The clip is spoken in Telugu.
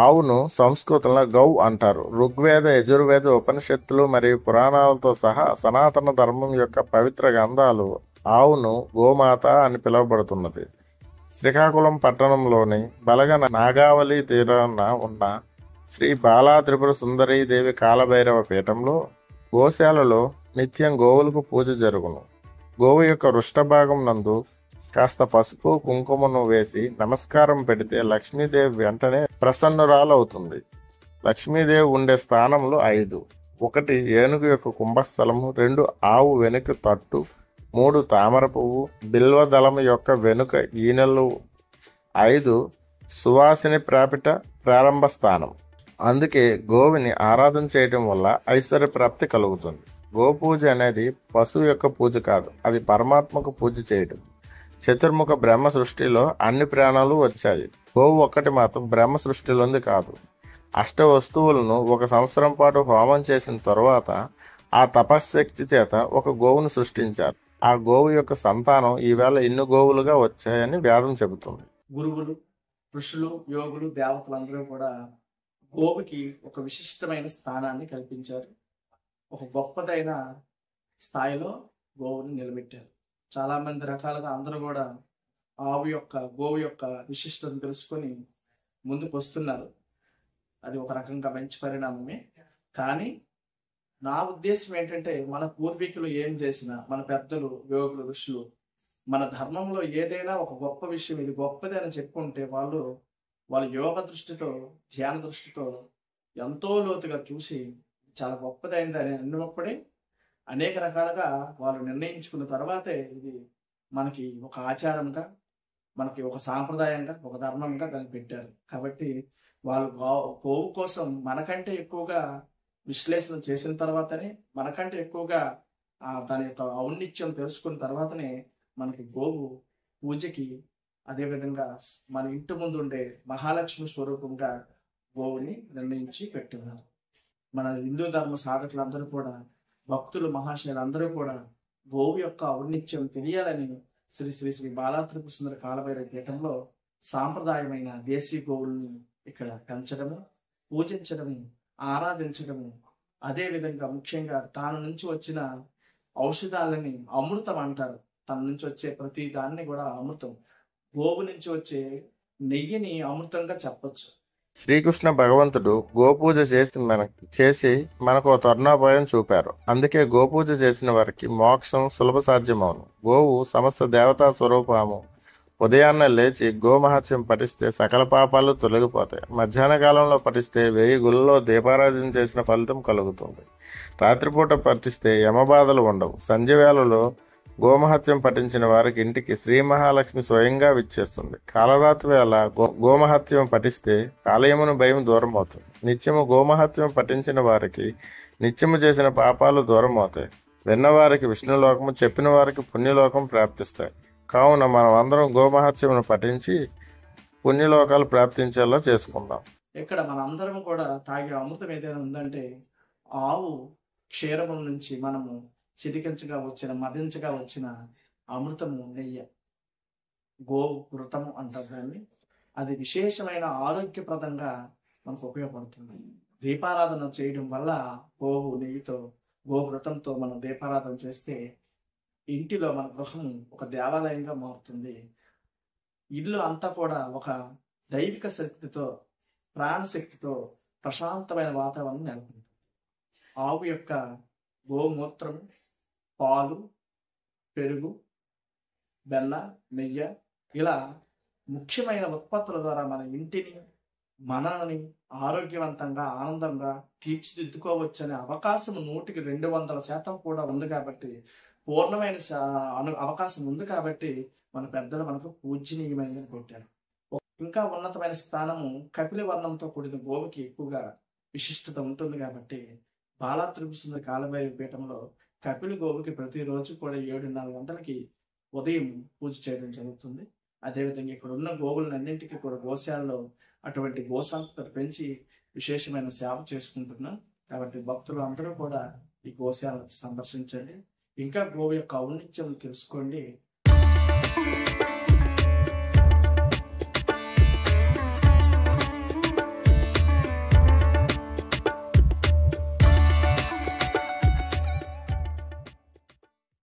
ఆవును సంస్కృతంలో గౌ అంటారు. ఋగ్వేద, యజుర్వేద, ఉపనిషత్తులు మరియు పురాణాలతో సహా సనాతన ధర్మం యొక్క పవిత్ర గ్రంథాలు ఆవును గోమాత అని పిలువబడుతున్నది. శ్రీకాకుళం పట్టణంలోని బలగ నాగావళి తీరాన ఉన్న శ్రీ బాలా త్రిపుర సుందరీదేవి కాలభైరవ పీఠంలో గోశాలలో నిత్యం గోవులకు పూజ జరుగును. గోవు యొక్క వృష్ఠభాగం నందు కాస్త పసుపు కుంకుమను వేసి నమస్కారం పెడితే లక్ష్మీదేవి వెంటనే ప్రసన్నురాలవుతుంది. లక్ష్మీదేవి ఉండే స్థానములు 5. 1 ఏనుగు యొక్క కుంభస్థలము, 2 ఆవు వెనుక తట్టు, 3 తామర పువ్వు బిల్వదళము యొక్క వెనుక ఈనెలు, 5 సువాసిని ప్రాపిట ప్రారంభ స్థానం. అందుకే గోవిని ఆరాధన చేయటం వల్ల ఐశ్వర్య ప్రాప్తి కలుగుతుంది. గోపూజ అనేది పశువు యొక్క పూజ కాదు, అది పరమాత్మకు పూజ చేయడం. చతుర్ముఖ బ్రహ్మ సృష్టిలో అన్ని ప్రాణాలు వచ్చాయి. గోవు ఒక్కటి మాత్రం బ్రహ్మ సృష్టిలోది కాదు. అష్ట వస్తువులను 1 సంవత్సరం పాటు హోమం చేసిన తరువాత ఆ తపశ్శక్తి చేత ఒక గోవును సృష్టించారు. ఆ గోవు యొక్క సంతానం ఈవేళ ఇన్ని గోవులుగా వచ్చాయని వేదం చెబుతుంది. గురువులు, ఋషులు, యోగులు, దేవతలందరూ కూడా గోవుకి ఒక విశిష్టమైన స్థానాన్ని కల్పించారు. ఒక గొప్పదైన స్థాయిలో గోవుని నిలబెట్టారు. చాలా మంది రకాలుగా అందరూ కూడా గోవు యొక్క విశిష్టతను తెలుసుకొని ముందుకు వస్తున్నారు. అది ఒక రకంగా మంచి పరిణామమే. కానీ నా ఉద్దేశం ఏంటంటే, మన పూర్వీకులు ఏం చేసినా, మన పెద్దలు, యోగులు, ఋషులు మన ధర్మంలో ఏదైనా ఒక గొప్ప విషయం ఇది గొప్పది అని చెప్పుకుంటే వాళ్ళ యోగ దృష్టితో, ధ్యాన దృష్టితో ఎంతో లోతుగా చూసి చాలా గొప్పదైంది అని అన్నప్పుడే అనేక రకాలుగా వాళ్ళు నిర్ణయించుకున్న తర్వాతే ఇది మనకి ఒక ఆచారంగా, మనకి ఒక సాంప్రదాయంగా, ఒక ధర్మంగా దాన్ని పెట్టారు. కాబట్టి వాళ్ళు గోవు కోసం మనకంటే ఎక్కువగా విశ్లేషణ చేసిన తర్వాతనే, మనకంటే ఎక్కువగా దాని యొక్క ఔన్నిత్యం తెలుసుకున్న తర్వాతనే మనకి గోవు పూజకి, అదేవిధంగా మన ఇంటి ముందు ఉండే మహాలక్ష్మి స్వరూపంగా గోవుని నిర్ణయించి పెట్టున్నారు. మన హిందూ ధర్మ సాధకులందరూ కూడా, భక్తులు, మహాశయులు అందరూ కూడా గోవు యొక్క ఔన్నిత్యం తెలియాలని శ్రీ శ్రీ శ్రీ బాలా త్రిపుర సుందరి కాలభైరవ పీఠంలో సాంప్రదాయమైన దేశీ గోవుల్ని ఇక్కడ పెంచడము, పూజించడము, ఆరాధించడము, అదేవిధంగా ముఖ్యంగా తాను నుంచి వచ్చిన ఔషధాలని అమృతం అంటారు. తన నుంచి వచ్చే ప్రతి దాన్ని కూడా అమృతం. గోవు నుంచి వచ్చే నెయ్యిని అమృతంగా చెప్పొచ్చు. శ్రీకృష్ణ భగవంతుడు గోపూజ చేసి మనకు ఒక తరుణోపాయం చూపారు. అందుకే గోపూజ చేసిన వారికి మోక్షం సులభ సాధ్యమవును. గోవు సమస్త దేవతా స్వరూపము. ఉదయాన్నే లేచి గోమహత్యం పఠిస్తే సకల పాపాలు తొలగిపోతాయి. మధ్యాహ్న కాలంలో పఠిస్తే 1000 గుళ్ళలో దీపారాధన చేసిన ఫలితం కలుగుతుంది. రాత్రిపూట పఠిస్తే యమబాధలు ఉండవు. సంధ్య వేళలో గోమహత్యం పఠించిన వారికి ఇంటికి శ్రీ మహాలక్ష్మి స్వయంగా విచ్చేస్తుంది. కాలరాత్రి వేళ గోమహత్యం పఠిస్తే కాలయమును భయం దూరం అవుతుంది. నిత్యము గోమహత్యం పఠించిన వారికి నిత్యము చేసిన పాపాలు దూరం అవుతాయి. విన్నవారికి విష్ణులోకము, చెప్పిన వారికి పుణ్యలోకం ప్రాప్తిస్తాయి. కావున మనం అందరం గోమహత్యమును పఠించి పుణ్యలోకాలు ప్రాప్తించేలా చేసుకుందాం. ఇక్కడ మన అందరం కూడా తాగే అమృతం ఏదైనా ఉందంటే ఆవు క్షీరము నుంచి మనము మదించగా వచ్చిన అమృతము నెయ్యి, గోవు ఘృతము అంటారు దాన్ని. అది విశేషమైన ఆరోగ్యప్రదంగా మనకు ఉపయోగపడుతుంది. దీపారాధన చేయడం వల్ల గోవు నెయ్యితో, గోఘృతంతో మనం దీపారాధన చేస్తే ఇంటిలో మన గృహం ఒక దేవాలయంగా మారుతుంది. ఇల్లు అంతా కూడా ఒక దైవిక శక్తితో, ప్రాణశక్తితో ప్రశాంతమైన వాతావరణం నెలకొంటుంది. ఆవు యొక్క గోమూత్రం, పాలు, పెరుగు, బెల్ల, నెయ్యి ఇలా ముఖ్యమైన ఉత్పత్తుల ద్వారా మన ఇంటిని, మనల్ని ఆరోగ్యవంతంగా, ఆనందంగా తీర్చిదిద్దుకోవచ్చనే అవకాశం 100కి 200% కూడా ఉంది. కాబట్టి పూర్ణమైన అవకాశం ఉంది. కాబట్టి మన పెద్దలు మనకు పూజనీయమైనది పెట్టారు. ఇంకా ఉన్నతమైన స్థానము కపిల వర్ణంతో కూడిన గోవుకి ఎక్కువగా విశిష్టత ఉంటుంది. కాబట్టి బాలా త్రిపుర సుందరి కాలభైరవ పీఠంలో కపిల గోవుకి ప్రతిరోజు కూడా 7:30 గంటలకి ఉదయం పూజ చేయడం జరుగుతుంది. అదేవిధంగా ఇక్కడ ఉన్న గోవులన్నింటికీ కూడా గోశాలలో అటువంటి గోశాలను పెంచి విశేషమైన సేవ చేసుకుంటున్నాం. కాబట్టి భక్తులు అందరూ కూడా ఈ గోశాలను సందర్శించండి. ఇంకా గోవు యొక్క ఔన్నిత్యం తెలుసుకోండి.